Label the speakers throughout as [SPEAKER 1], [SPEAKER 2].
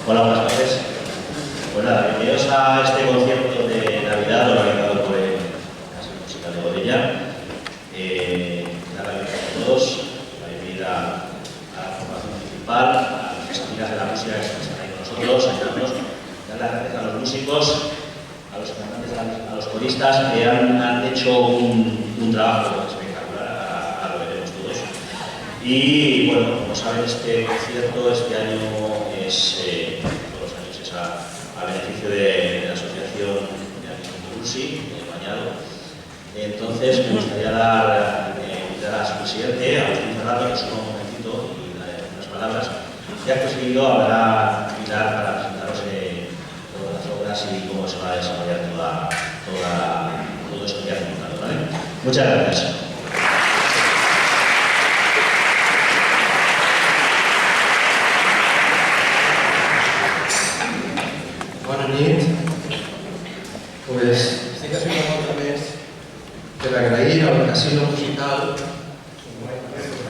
[SPEAKER 1] Hola, buenas tardes. Pues nada, bienvenidos a este concierto de Navidad organizado por el Casa Musical de Godella. Dar la bienvenida a todos, la bienvenida a la formación principal, a las amigas de la música que están ahí con nosotros, ayudarnos, dar las gracias a los músicos, a los cantantes, a los coristas que han hecho un trabajo espectacular, a lo veremos todos. Y bueno, como saben, este concierto este año es, todos los años es a beneficio de la asociación de Ursi, de Bañado. Entonces me gustaría invitar a su presidente, Agustín Ferraro, que suba un momentito y unas palabras. Y acto seguido habrá invitar para presentaros todas las obras y cómo se va a desarrollar todo esto que hacemos, ¿vale? Muchas gracias.
[SPEAKER 2] Bona nit. Estic així una volta més per agrair al Casino Musical,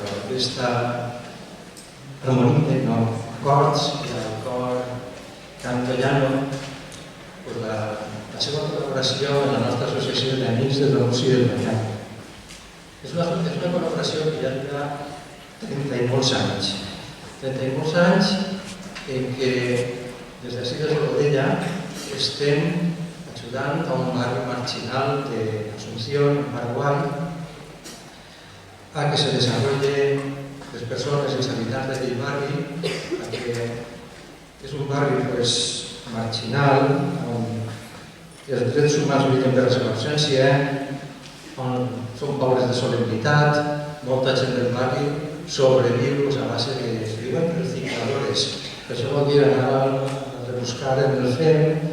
[SPEAKER 2] l'orquestra Ramonite, Acords i al cor Canto Llano, la seva col·laboració en la nostra associació d'amics de la música del Banyat. És una col·laboració que ja dura 30 i molts anys. 30 i molts anys en què des d'ací, des de Godella, estem ajudant a un barri marginal d'Asunción, en Paraguai, a que se desenvolupen les persones i els habitants d'aquell barri, perquè és un barri marginal, on els drets humans lluiten per la seva ausència, on són pobres de solemnitat, molta gent del barri sobreviu a base de recicladores. Per això vol dir anar a rebuscar en el fem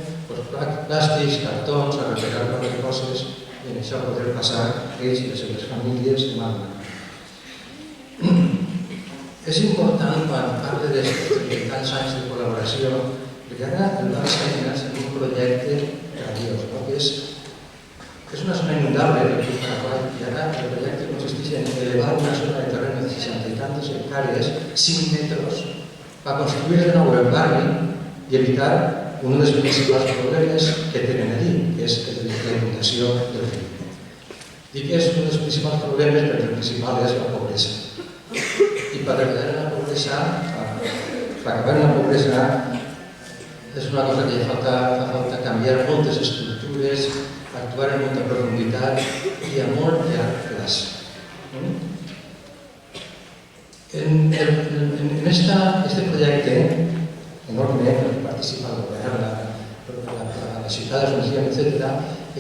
[SPEAKER 2] plàstics, cartons, a repegar qualque coses i en això poder passar ells i les seves famílies de mà. És important quan parla de tants anys de col·laboració perquè ara el barri s'ha generat en un projecte grandiós, que és una zona inundable del Paraguai i ara el projecte consisteix en elevar una zona de terreny de 60 i tantes hectàrees, 5 metres, per construir de nou el barri i evitar un dels principals problemes que tenen allí, que és la inundació del riu. Dic que és un dels principals problemes perquè el principal és la pobresa. I per acabar en la pobresa és una cosa que fa falta canviar moltes estructures, actuar en molta profunditat i a molt llarg plaç. En este projecte enorme, que participa el govern, la ciutat d'Asunción, etc.,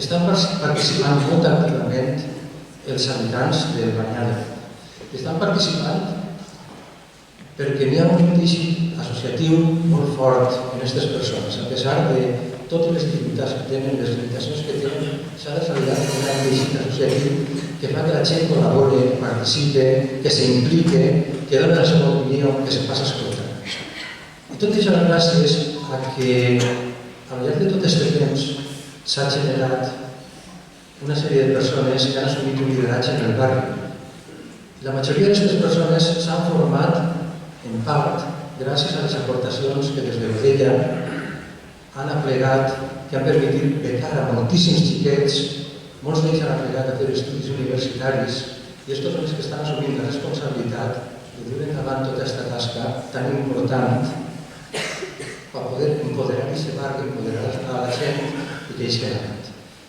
[SPEAKER 2] estan participant molt activament els habitants del Banyado. Estan participant perquè n'hi ha un teixit associatiu molt fort en aquestes persones. A pesar de totes les dificultats que tenen, les limitacions que tenen, s'ha desarrollat un gran teixit associatiu que fa que la gent col·labore, que participe, que s'implique, que doni la seva opinió, que se passa a escoltar. I tot això gràcies a que al llarg de tot aquest temps s'ha generat una sèrie de persones que han assumit un lideratge en el barri. La majoria d'aquestes persones s'han format en part gràcies a les aportacions que des de Godella han aplegat, que han permitit becar a moltíssims xiquets, molts d'ells han aplegat a fer estudis universitaris i aquests són els que estan assumint la responsabilitat de dur endavant tota aquesta tasca tan important per poder empoderar aquest barri, empoderar a la gent i que ells queden.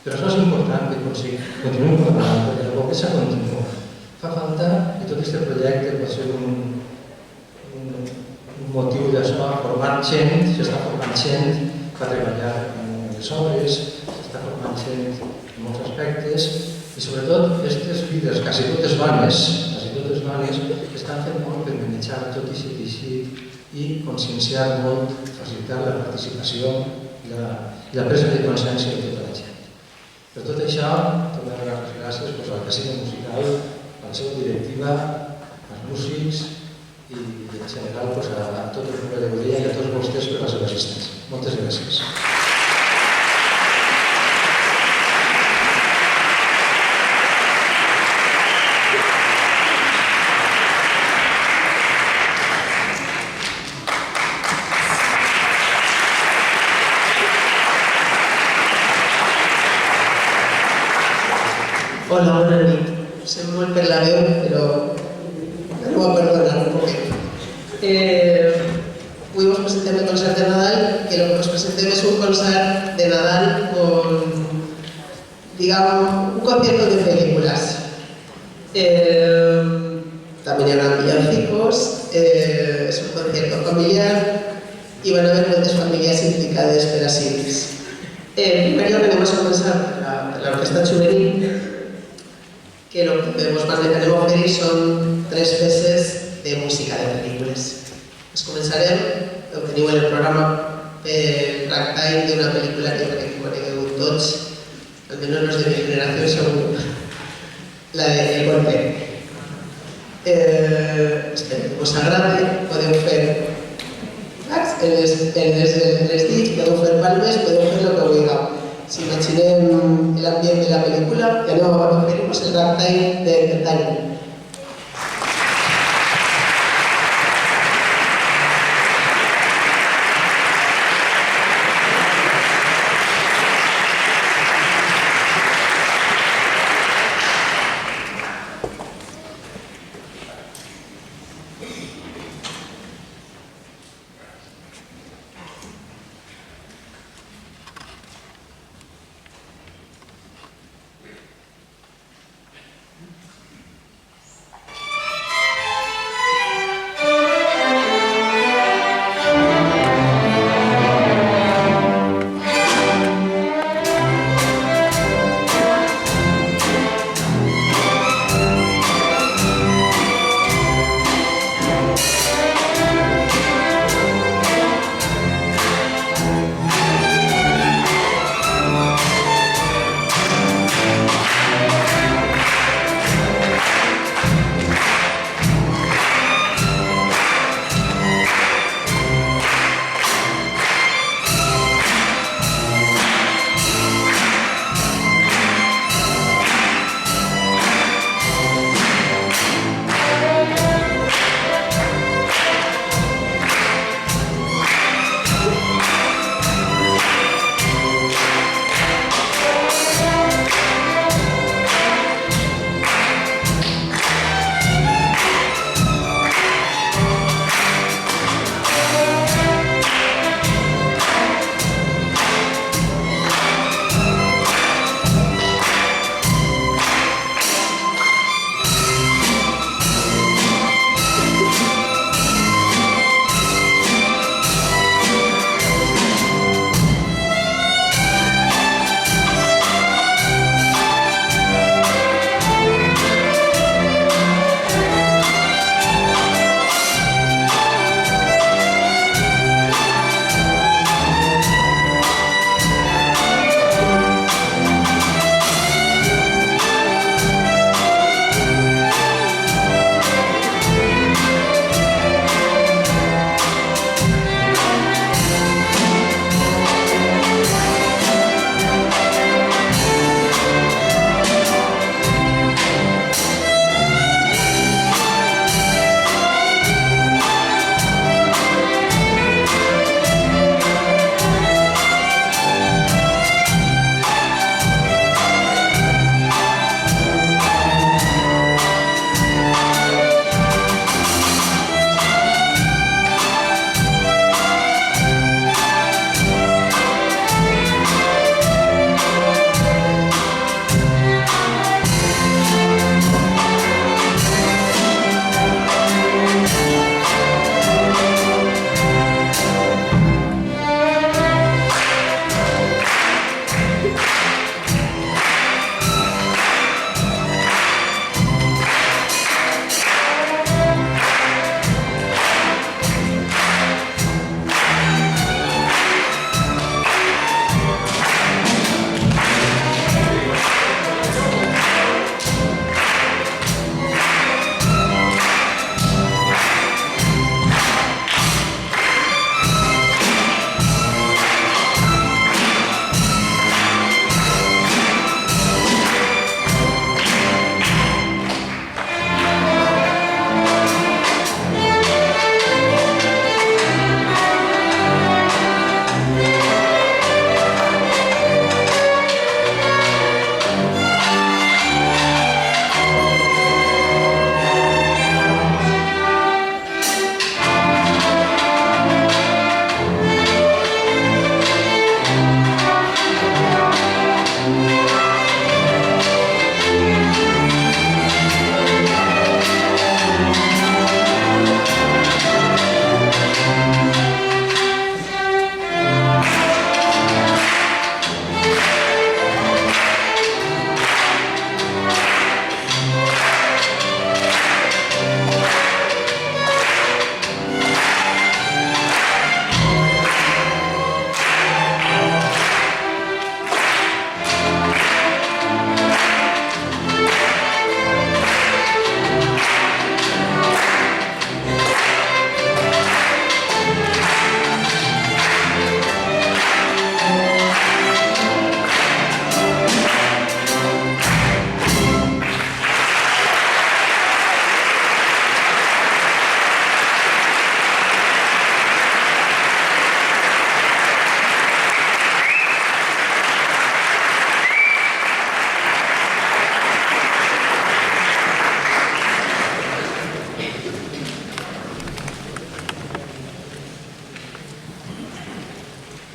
[SPEAKER 2] Però això és important que continuem col·laborant, perquè la pobresa continua. Fa falta, i tot aquest projecte pot ser un motiu d'això, formar gent, s'està formant gent per treballar en les obres, s'està formant gent en molts aspectes, i sobretot aquestes vides, quasi totes dones, estan fent molt per manejar tot aquest teixit i conscienciar molt, facilitar la participació i la presa de consciència de tota la gent. Per tot això, torno a donar les gràcies al Casino Musical, a la seva directiva, als músics i en general a tot el poble de Godella i a tots vostès per la seva assistència. Moltes gràcies.
[SPEAKER 3] Hola, bona nit. Sé molt per la veu, però m'ho va perdonar un poquet. Avui us presentem el concert de Nadal, que el que us presentem és un concert de Nadal con, digamos, un concierto de películas. También habrá villancicos, es un concierto familiar y van a haver moltes famílies implicades per així. Primero tenemos a començar la orquesta juvenil, que lo que vos anem a oferir són 3 peces de música de pel·lícules. Ens començarem, ho teniu en el programa, per ragtime d'una pel·lícula que crec que conegueu tots, almenys los de mi generació segur, la de El Golpe. Espero que vos agradi, podeu fer en les dits, podeu fer palmes, podeu fer el que vulgueu. Si imaginem l'ambient de la pel·lícula, ja no oferim el ragtime de Tiny.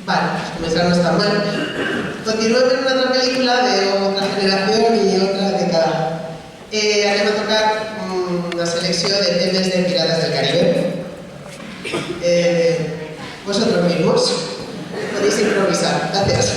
[SPEAKER 3] Vale, pues començar no està mal. Continuem en una altra pel·lícula d'otra generació i otra década. Anem a tocar una selecció de temes de Piratas del Caribe. Vosotros mismos podéis improvisar. Gracias.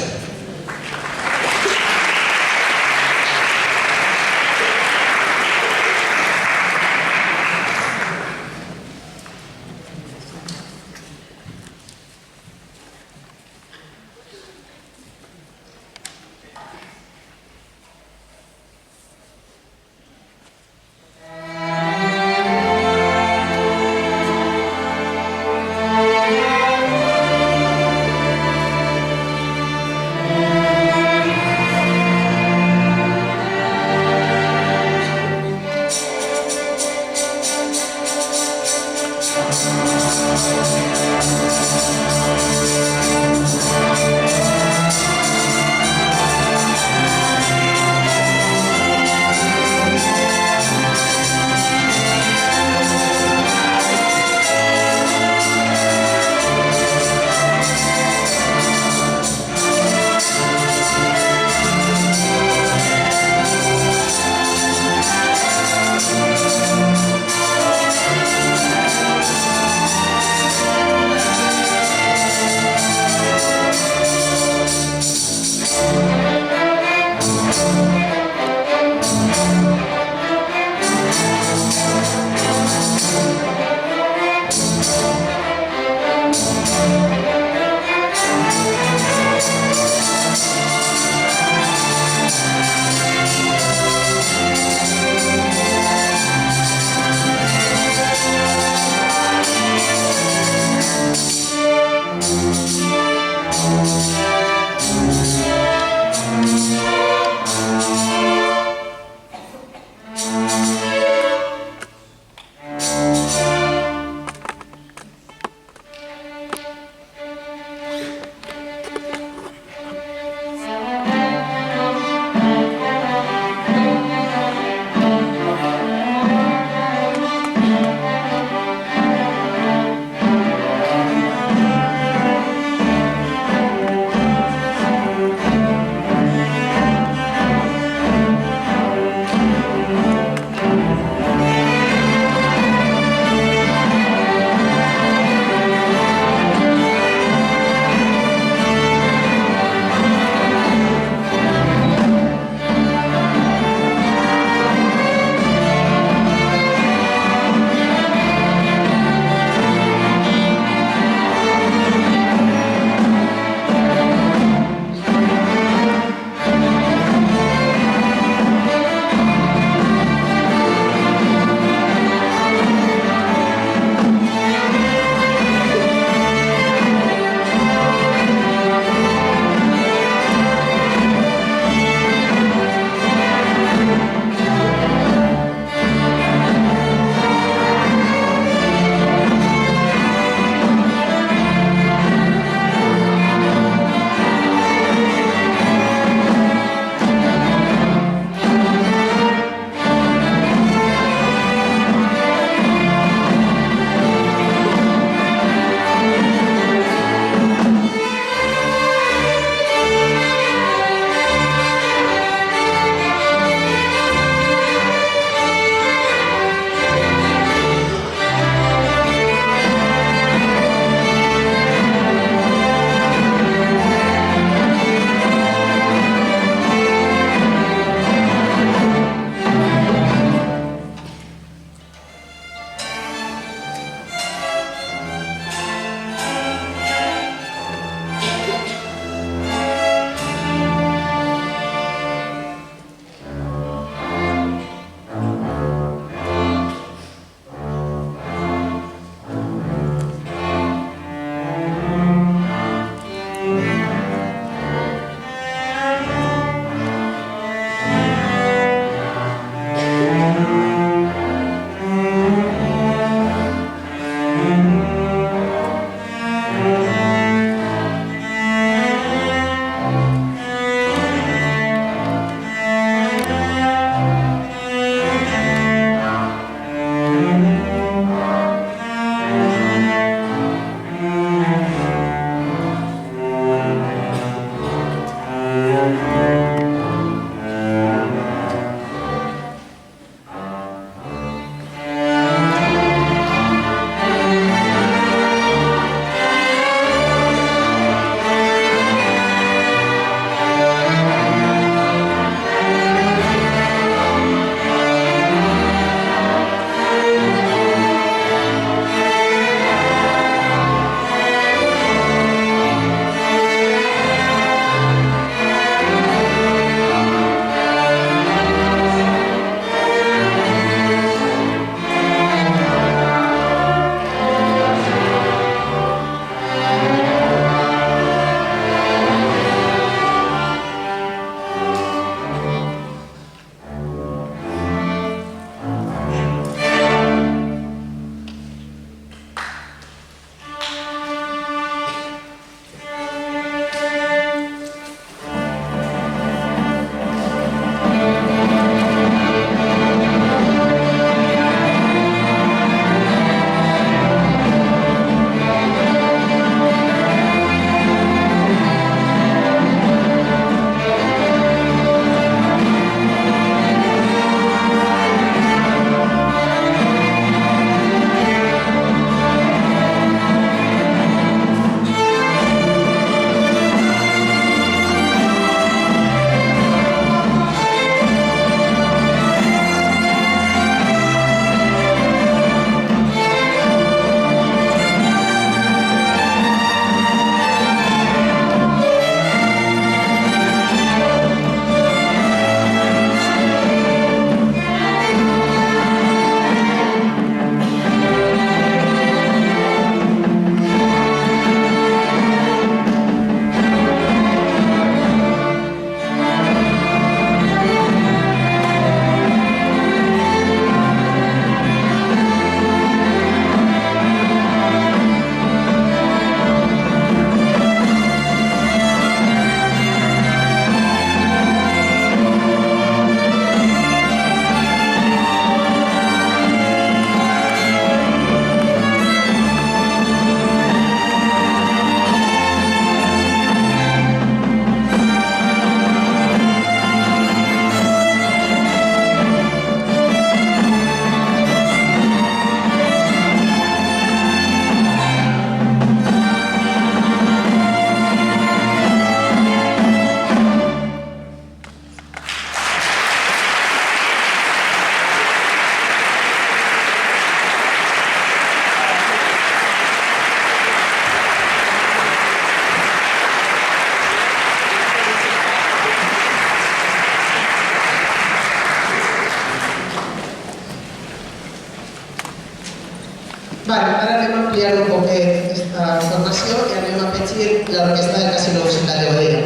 [SPEAKER 3] Vale, ara anem a ampliar un poquet aquesta formació i anem a afegir l'orquestra de Casino Musical de Godella.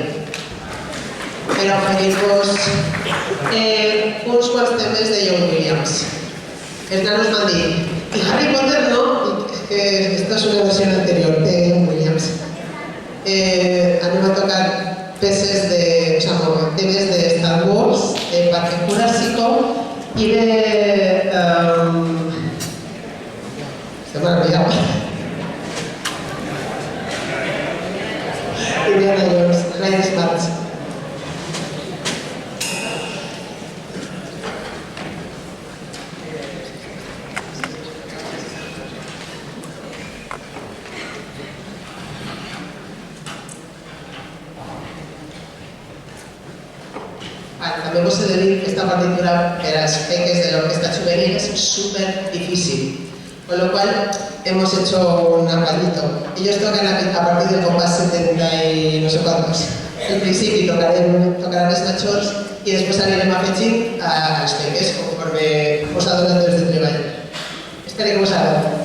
[SPEAKER 3] Per oferir-vos uns quants temes de John Williams. Els nanos m'han dit, i Harry Potter no, que esta és una versió anterior de John Williams. Anem a tocar peces de, temes de Star Wars, de Parque Jurásico i de... se m'ha olvidat. Indiana Jones, Ryan Sparks. També us he de dir que esta partitura per als peques de l'orquesta juvenil es súper difícil, con lo cual hemos hecho un apallito. Ellos tocan a partir del compás 70 y no sé cuántos. En principi tocaran els majors i després anirem afegint als peques conforme us ha donat temps de treball. Espero que us agradi.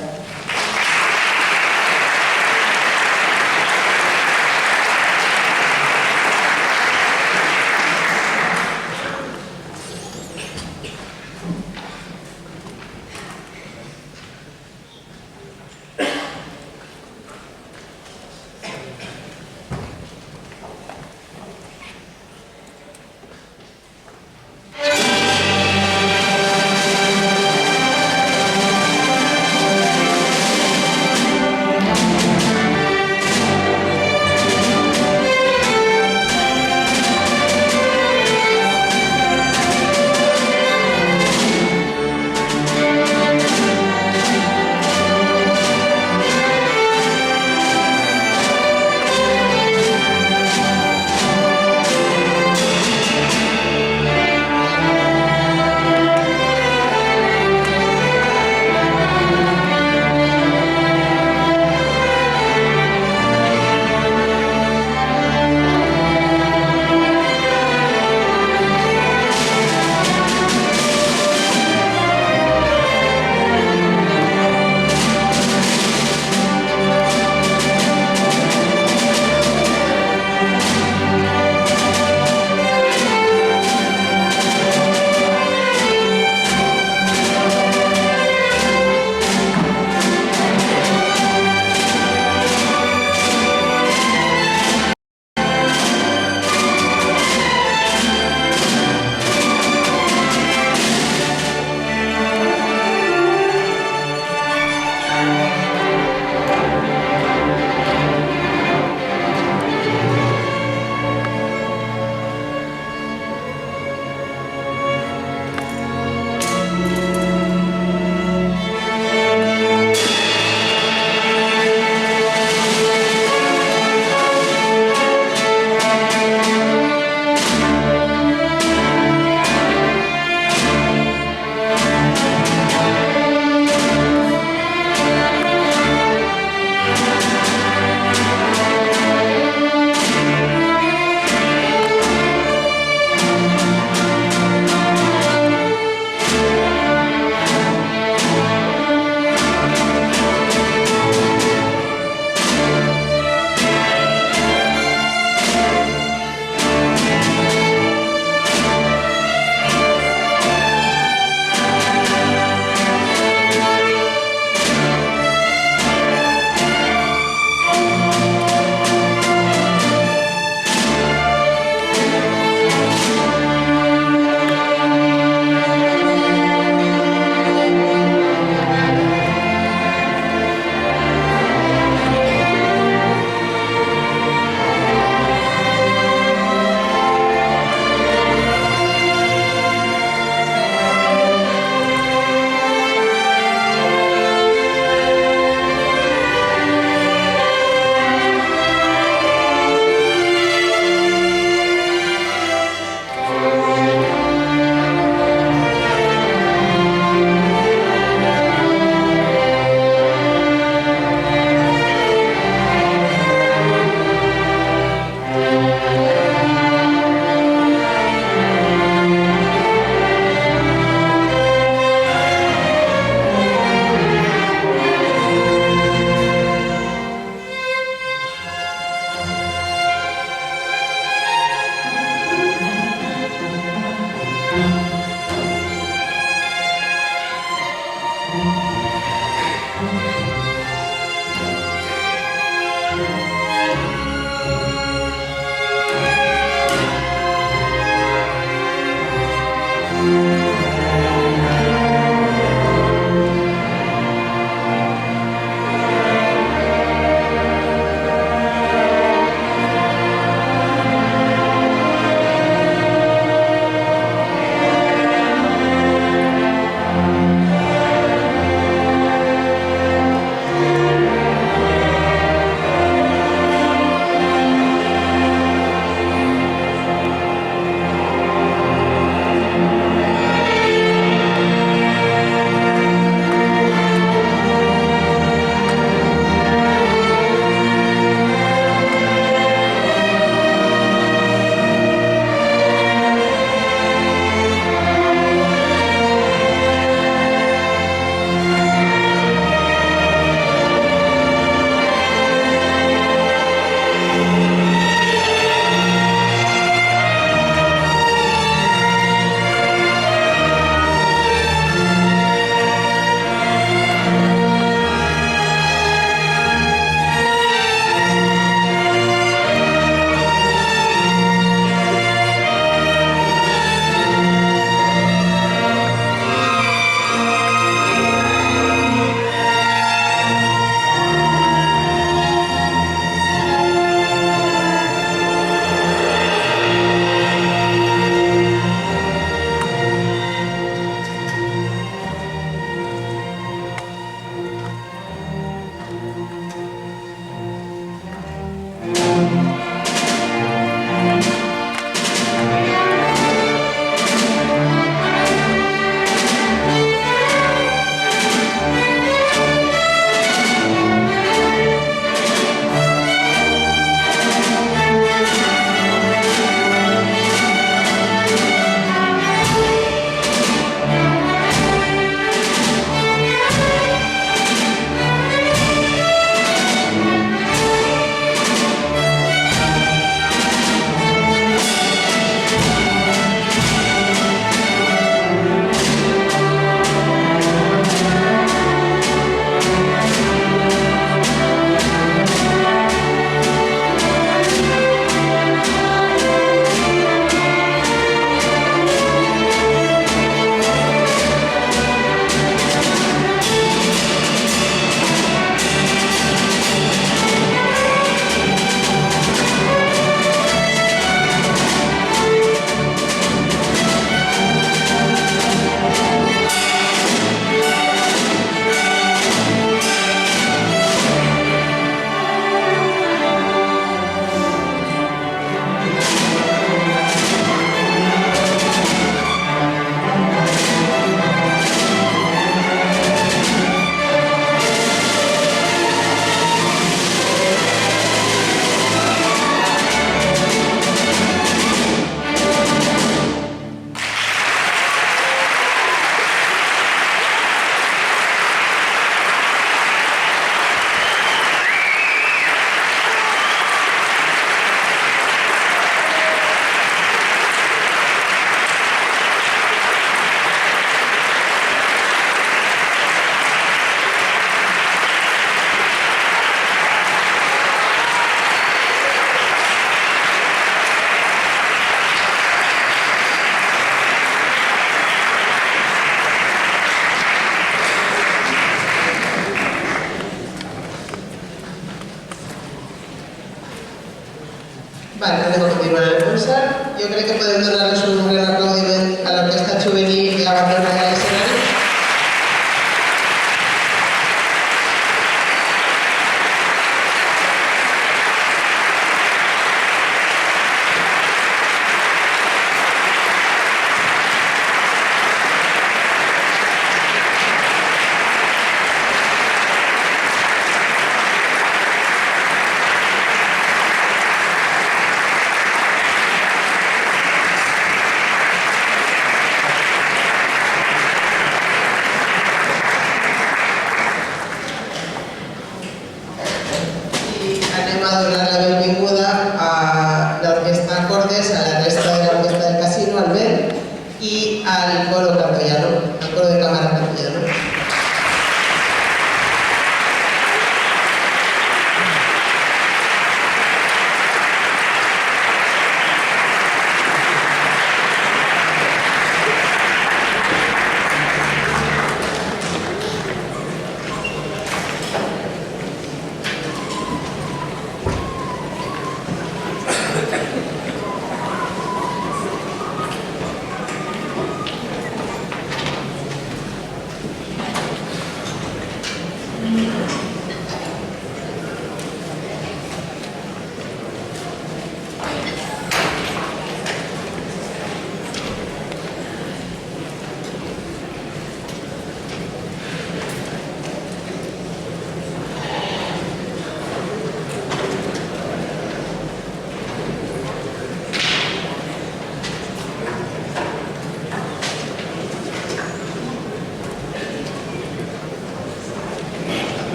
[SPEAKER 3] Vale, anem a continuar el concert. Jo crec que podem donar-los un gran aplaudiment a l'Orquestra Juvenil que abandona l'escenari.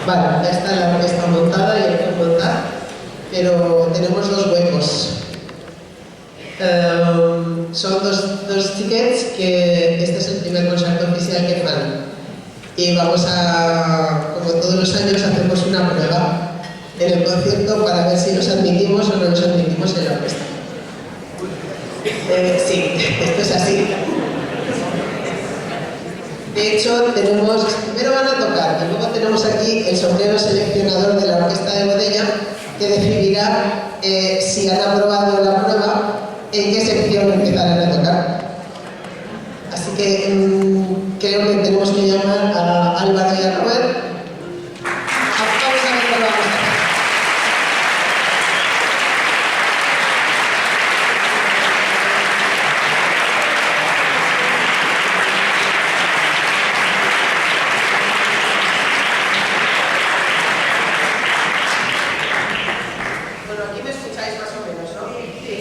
[SPEAKER 3] Vale, ya está la orquesta montada y hay que montar, pero tenemos dos huecos. Son dos xiquets que este es el primer concierto oficial que fan. Y vamos a, como todos los años, hacemos una prueba en el concierto para ver si nos admitimos o no nos admitimos en la orquesta. Sí, esto es así. De hecho, primero van a tocar y luego tenemos aquí el sombrero seleccionador de la Orquesta de Godella, que decidirá si han aprobado la prueba, en qué sección empezarán a tocar. Así que creo que tenemos que llamar a Álvaro y a Robert. Vamos a ver qué vamos a hacer. Bueno, aquí me escucháis más o menos, ¿no? Sí.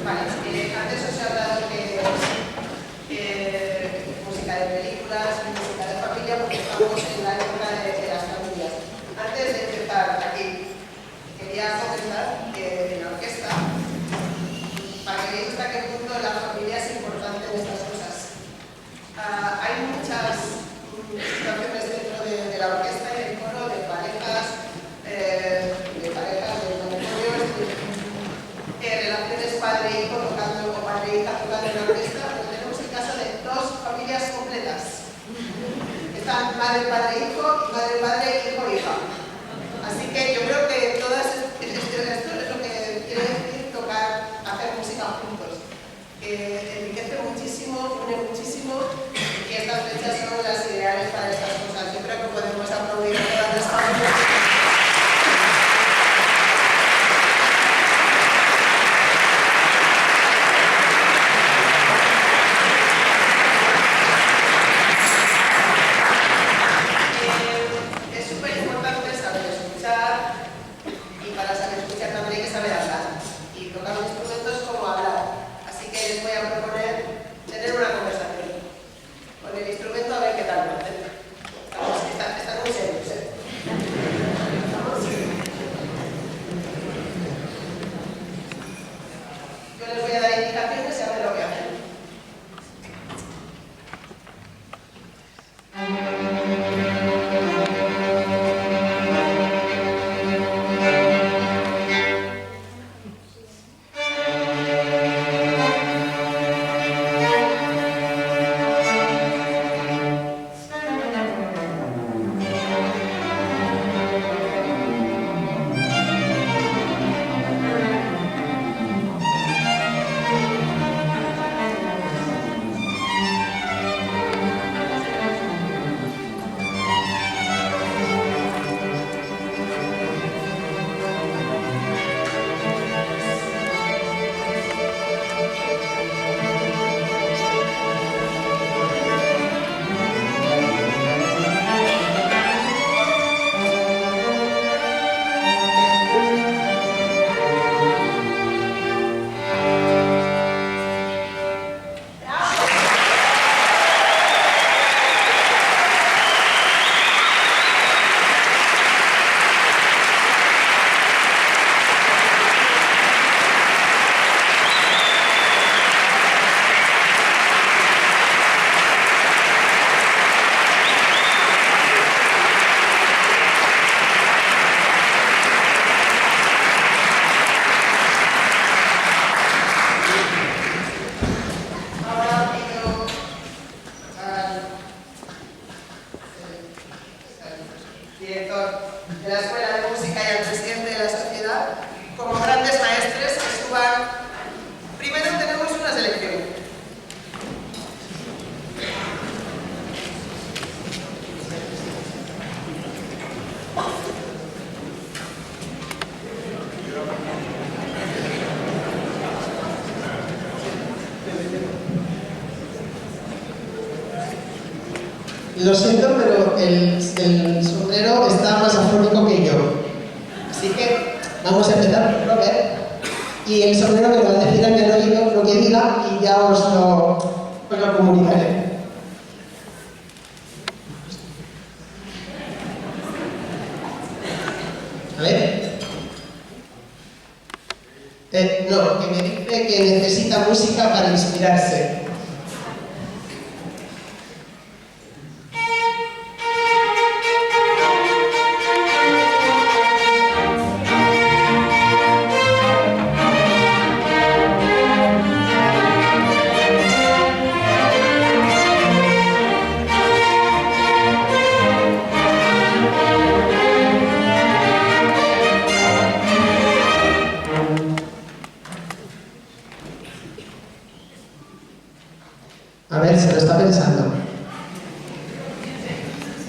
[SPEAKER 3] Vale, antes os he hablado que música de películas, música de familia, porque estamos en la época de las familias. Antes de empezar aquí, quería comentar que en la orquesta, para que veáis hasta qué punto la familia es importante en estas cosas. Hay muchas situaciones dentro de la orquesta y del coro de parejas, de matrimonios, relaciones padre-hijo tocando o padre-hija tocando en la orquesta, pero tenemos el caso de dos familias completas. Están madre-padre-hijo y madre-padre, hijo-hija. Así que yo creo que todas esto es lo que quiere decir tocar, hacer música juntos. Enriquece muchísimo, une muchísimo, y estas fechas son las ideales para estas cosas. Yo creo que podemos aplaudir a todas las familias. Es súper importante saber escuchar, y para saber escuchar también hay que saber hablar. Y tocar un instrumento es como hablar. Así que les voy a proponer tener una conversación con el instrumento a ver qué tal lo hacen. Están muy serios, ¿eh? Yo les voy a dar indicaciones y a ver lo que hacen. Director de la Escuela de Música y al presidente de la sociedad, como grandes maestres que suban. Primero tenemos una selección. Lo siento, pero el sombrero está más afónico que yo. Así que vamos a empezar por Robert. Y el sombrero me va a decir a mi oído lo que diga y ya os lo comunicaré. A ver. No, que me dice que necesita música para inspirarse. A ver, se lo está pensando.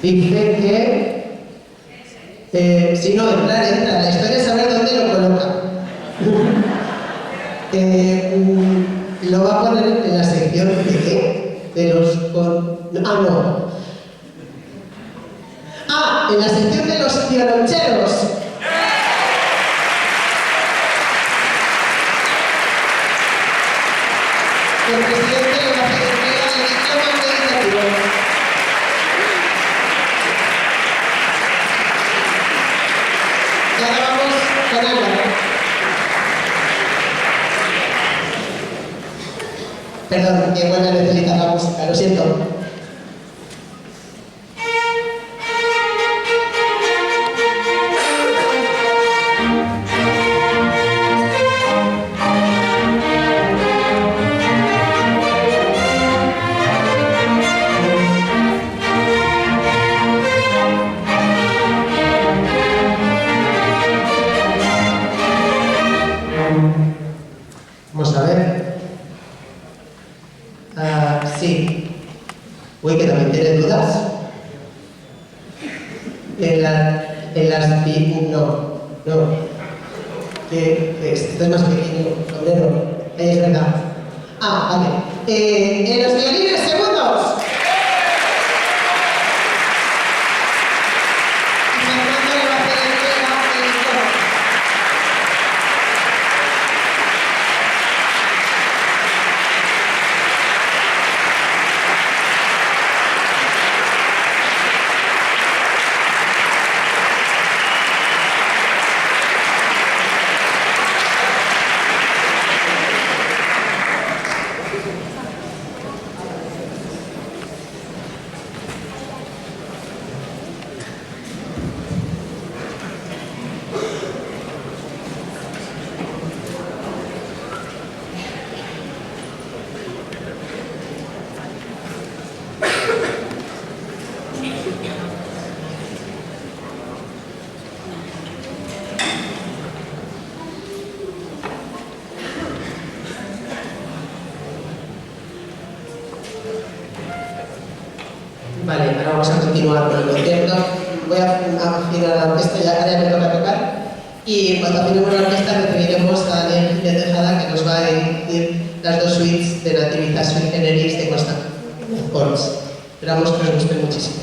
[SPEAKER 3] Dice que si no, entra. La historia es saber dónde lo coloca. Lo va a poner en la sección de qué? De los... no. En la sección de los violoncheros. El presidente le va a hacer entrega del diploma meditativo. Y ahora vamos con Álvaro. Perdón, que vuelve a necesitar la música, lo siento. Vamos a ver. Sí. Uy, que también tiene dudas. No. Que esto es más pequeño, sombrero. Es verdad. Vale. En los violines segundos. Y Fernando le va a hacer entrega del coro. Vale, ahora vamos a continuar con el concierto. Voy a afinar la orquesta, ya me toca tocar. Y cuando afinemos la orquesta recibiremos a Daniel Jiménez Tejada, que nos va a dirigir las dos suites de Nativitas Sui Generis de Costa Corts. Esperamos que os guste muchísimo.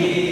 [SPEAKER 4] aquí